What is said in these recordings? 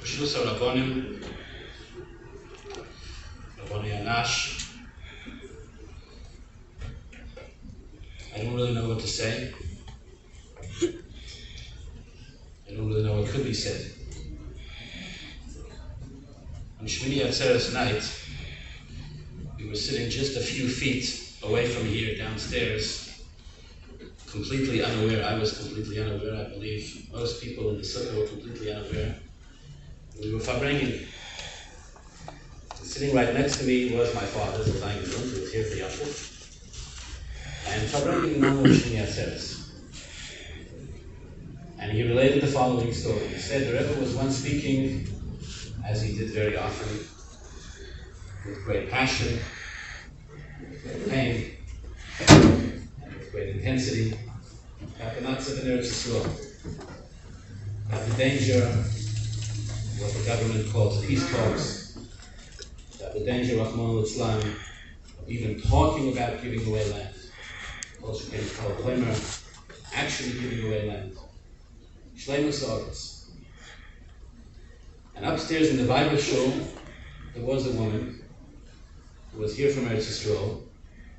Rishus HaRabbonim, Rabboni Anash. I don't really know what to say. I don't really know what could be said. On Shmini Atzeres night, we were sitting just a few feet away from here downstairs, completely unaware. I was completely unaware. I believe most people in the sukkah were completely unaware. We were farbrengen. Sitting right next to me was my father, the Zayin Grund, who was here for Yashuf. And farbrengen Namo Shmini Atzeres. And he related the following story. He said the Rebbe was once speaking, as he did very often, with great passion, with great pain, and with great intensity, about the matzav in Eretz Yisroel, about the danger of what the government calls peace talks, about the danger of Rahman al-Islam, of even talking about giving away land, also actually giving away land. Shleimus Haaretz. And upstairs in the Bible shul, there was a woman who was here from Eretz Yisroel,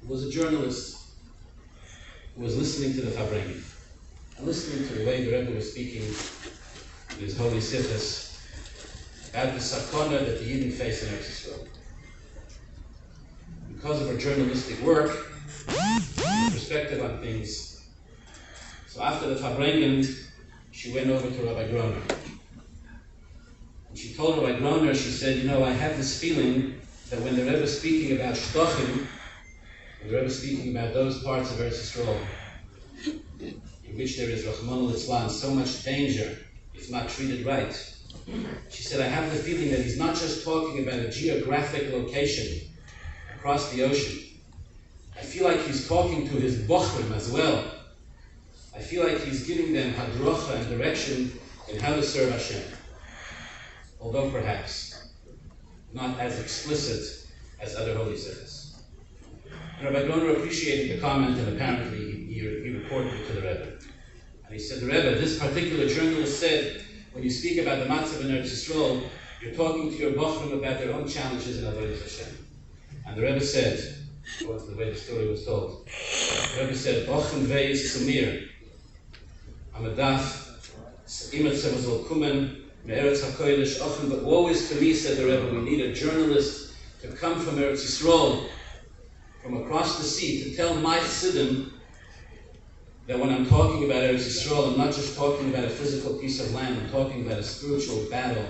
who was a journalist, who was listening to the farbrengen, and listening to the way the Rebbe was speaking in his holy sichos about the sakona that the Yidden face in Eretz Yisroel. Because of her journalistic work, perspective on things. So after the farbrengen, she went over to Rabbi Groner. And she told Rabbi Groner, she said, you know, I have this feeling that when the Rebbe is speaking about shtochim, when the Rebbe is speaking about those parts of Eretz Yisroel in which there is Rahman al-Islam, so much danger if not treated right. She said, I have the feeling that he's not just talking about a geographic location across the ocean. I feel like he's talking to his bochrim as well. I feel like he's giving them hadracha and direction in how to serve Hashem. Although perhaps not as explicit as other holy sichos. Rabbi Groner appreciated the comment, and apparently he reported it to the Rebbe. And he said, the Rebbe, this particular journalist said, when you speak about the matzav in Eretz Yisroel, you're talking to your bochrim about their own challenges in avodas Hashem. And the Rebbe said, according to the way the story was told, the Rebbe said, Bochrim veis sumir, amadaf, imatzav azol kumen, but woe is to me, said the Rebbe, we need a journalist to come from Eretz Yisroel, from across the sea, to tell my chassidim that when I'm talking about Eretz Yisroel, I'm not just talking about a physical piece of land, I'm talking about a spiritual battle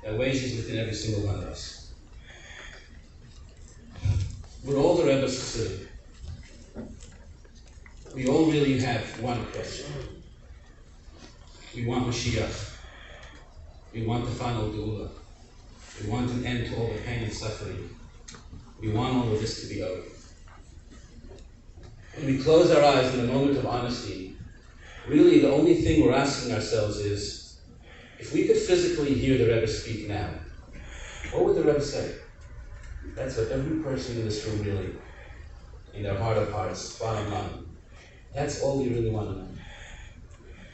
that wages within every single one of us. We're all the Rebbe's chassidim. We all really have one question. We want Mashiach. We want the final geula. We want an end to all the pain and suffering. We want all of this to be over. When we close our eyes in a moment of honesty, really the only thing we're asking ourselves is, if we could physically hear the Rebbe speak now, what would the Rebbe say? That's what every person in this room really, in their heart of hearts, bottom line, that's all we really want to know.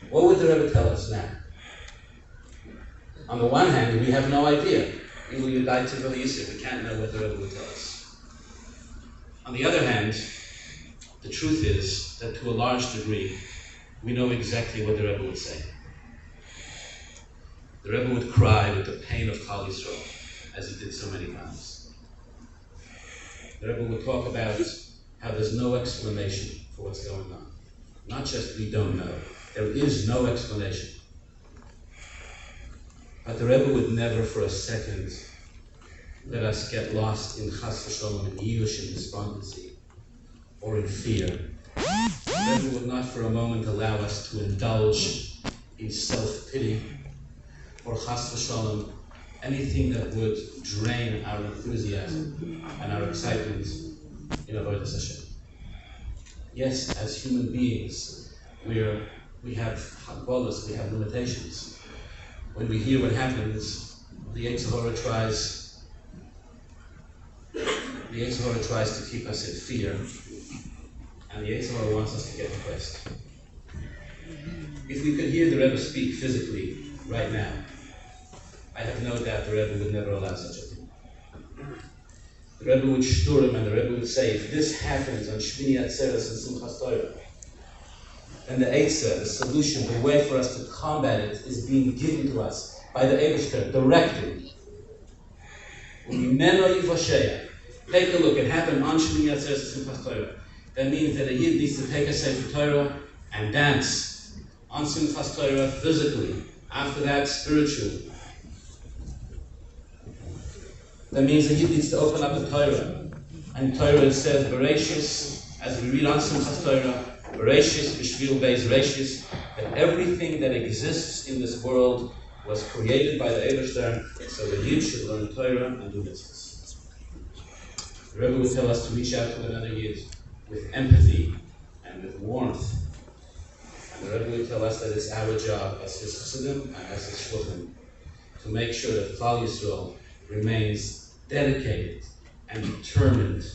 What would the Rebbe tell us now? On the one hand, we have no idea. We can't know what the Rebbe would tell us. On the other hand, the truth is that to a large degree, we know exactly what the Rebbe would say. The Rebbe would cry with the pain of Klal Yisrael, as he did so many times. The Rebbe would talk about how there's no explanation for what's going on. Not just we don't know. There is no explanation. But the Rebbe would never for a second let us get lost in chas v'sholom, in yish, in despondency, or in fear. The Rebbe would not for a moment allow us to indulge in self-pity, or chas v'sholom, anything that would drain our enthusiasm and our excitement in avodas Hashem. Yes, as human beings, we have hagbolos, we have limitations. When we hear what happens, the hisoirerus tries to keep us in fear, and the hisoirerus wants us to get depressed. If we could hear the Rebbe speak physically right now, I have no doubt the Rebbe would never allow such a thing. The Rebbe would stur him, and the Rebbe would say, if this happens on Shmini Atzeres and Simchas Torah, then the Eitzah, the solution, the way for us to combat it is being given to us by the Eibishter directly. Take a look, it happened on Shmini Atzeres and Simchas Torah. That means that a Yid needs to take a Sefer Torah and dance on Simchas Torah physically. After that, spiritually. That means a Yid needs to open up the Torah. And Torah it says, Bereshis, as we read on Simchas Torah, Bereshis, B'shvil Beis Reshis, that everything that exists in this world was created by the Eibishter, so the Yid should learn Torah and do mitzvahs. The Rebbe would tell us to reach out to another Yid with empathy and with warmth. And the Rebbe would tell us that it's our job as his chassidim and as his shluchim to make sure that Klal Yisroel remains dedicated and determined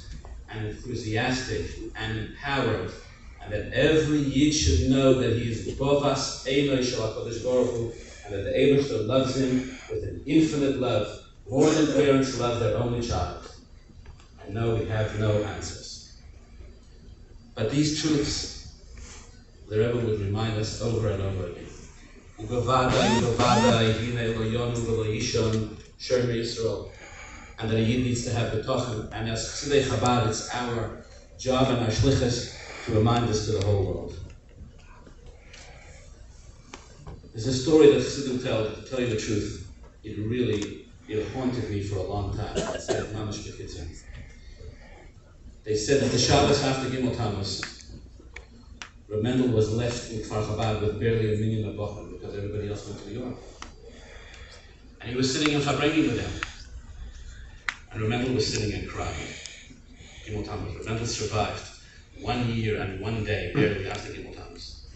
and enthusiastic and empowered, and that every Yid should know that he is Bovas Einoi Shel HaKadosh Baruch Hu, and that the Eibishter loves him with an infinite love, more than parents love their only child. I know we have no answers. But these truths, the Rebbe would remind us over and over again. And that a Yid needs to have the tochen, and as Chassidei Chabad, it's our job and our shlichus to remind us to the whole world. There's a story that Chassidim tell, to tell you the truth, it haunted me for a long time. They said that the Shabbos after Gimel Tammuz, Reb Mendel was left in Kfar Chabad with barely a million of Bochum because everybody else went to New York. And he was sitting in Fabrengi with them. And Reb Mendel was sitting and crying. Gimel Tammuz. Reb Mendel survived 1 year and 1 day barely after Gimel Tammuz.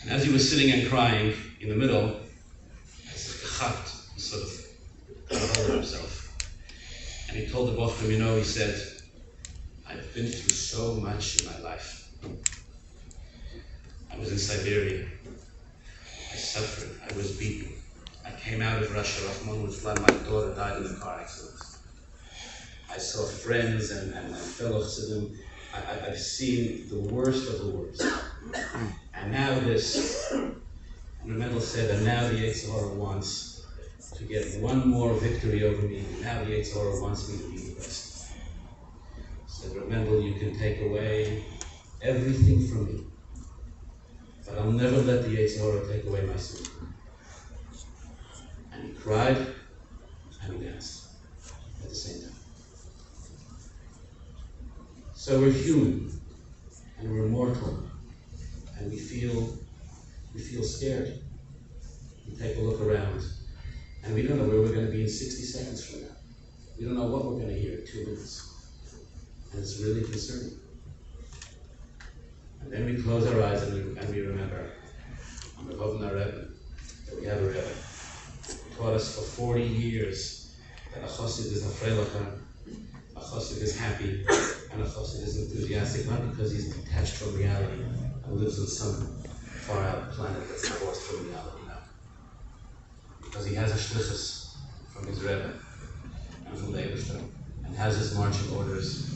And as he was sitting and crying in the middle, he sort of got a hold of himself. And he told the Bochum, he said, I've been through so much in my life. I was in Siberia. I suffered. I was beaten. I came out of Russia. My daughter died in a car accident. I saw friends and fellow Chassidim. I've seen the worst of the worst. And now this. And Mendel said that now the Yitzhahara wants to get one more victory over me. Now the Yitzhahara wants me to be the best. Said Reb Mendel, you can take away everything from me, but I'll never let the Yitzhahara take away my sin. And he cried and he danced at the same time. So we're human and we're mortal and we feel scared. We take a look around and we don't know where we're going to be in 60 seconds from now. We don't know what we're going to hear in 2 minutes. And it's really concerning. And then we close our eyes and we remember that we have a Rebbe who taught us for 40 years that a chassid is a freilacher, a chassid is happy, and a chassid is enthusiastic, not because he's detached from reality and lives on some far out planet that's divorced from reality now. Because he has a shlichus from his Rebbe and from the Eibishter, and has his marching orders,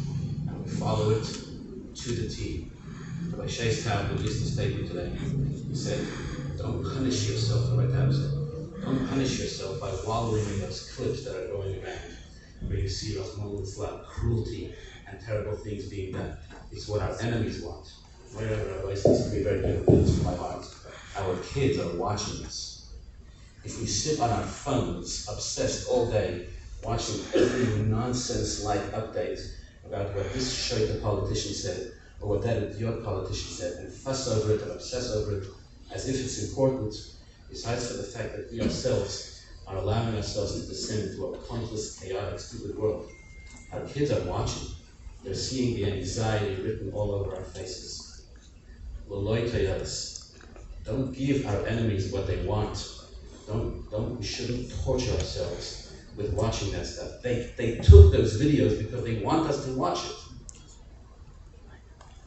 and we follow it to the T. Rabbi Sheistow released a statement today. He said, don't punish yourself, the right time said, don't punish yourself by wallowing in those clips that are going around, where you see cruelty and terrible things being done. It's what our enemies want. Wherever Rabbi seems to be very good for my heart. Our kids are watching us. If we sit on our phones, obsessed all day, watching every nonsense-like update about what this Shoita politician said, or what that idiot politician said, and fuss over it and obsess over it as if it's important, besides for the fact that we ourselves are allowing ourselves to descend into a pointless, chaotic, stupid world. Our kids are watching. They're seeing the anxiety written all over our faces. Don't give our enemies what they want. We shouldn't torture ourselves with watching that stuff. They took those videos because they want us to watch it.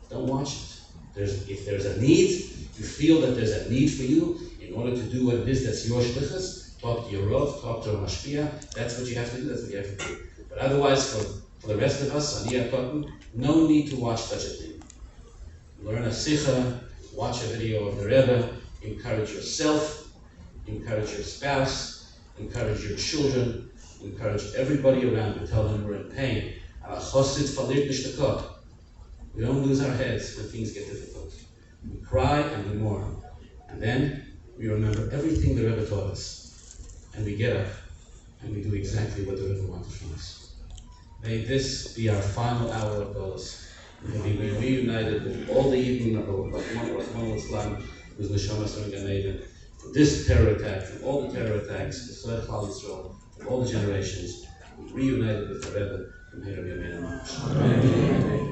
Don't watch it. If there's a need, you feel that there's a need for you in order to do what it is that's your shlichus, talk to your Rav, talk to a mashpia, that's what you have to do, that's what you have to do. But otherwise, for the rest of us, Aniyah Cotton, no need to watch such a thing. Learn a sikha, watch a video of the Rebbe, encourage yourself, encourage your spouse, encourage your children, encourage everybody around you, tell them we're in pain. We don't lose our heads when things get difficult. We cry and we mourn. And then we remember everything the Rebbe taught us. And we get up and we do exactly what the Rebbe wanted from us. May this be our final hour of Golos. May we be reunited with all the Yidden of Rahman Islam, whose neshama is in Gan Eden. For this terror attack, from all the terror attacks, the Eretz Yisroel, from all the generations, we reunited with the Rebbe from here to Amen.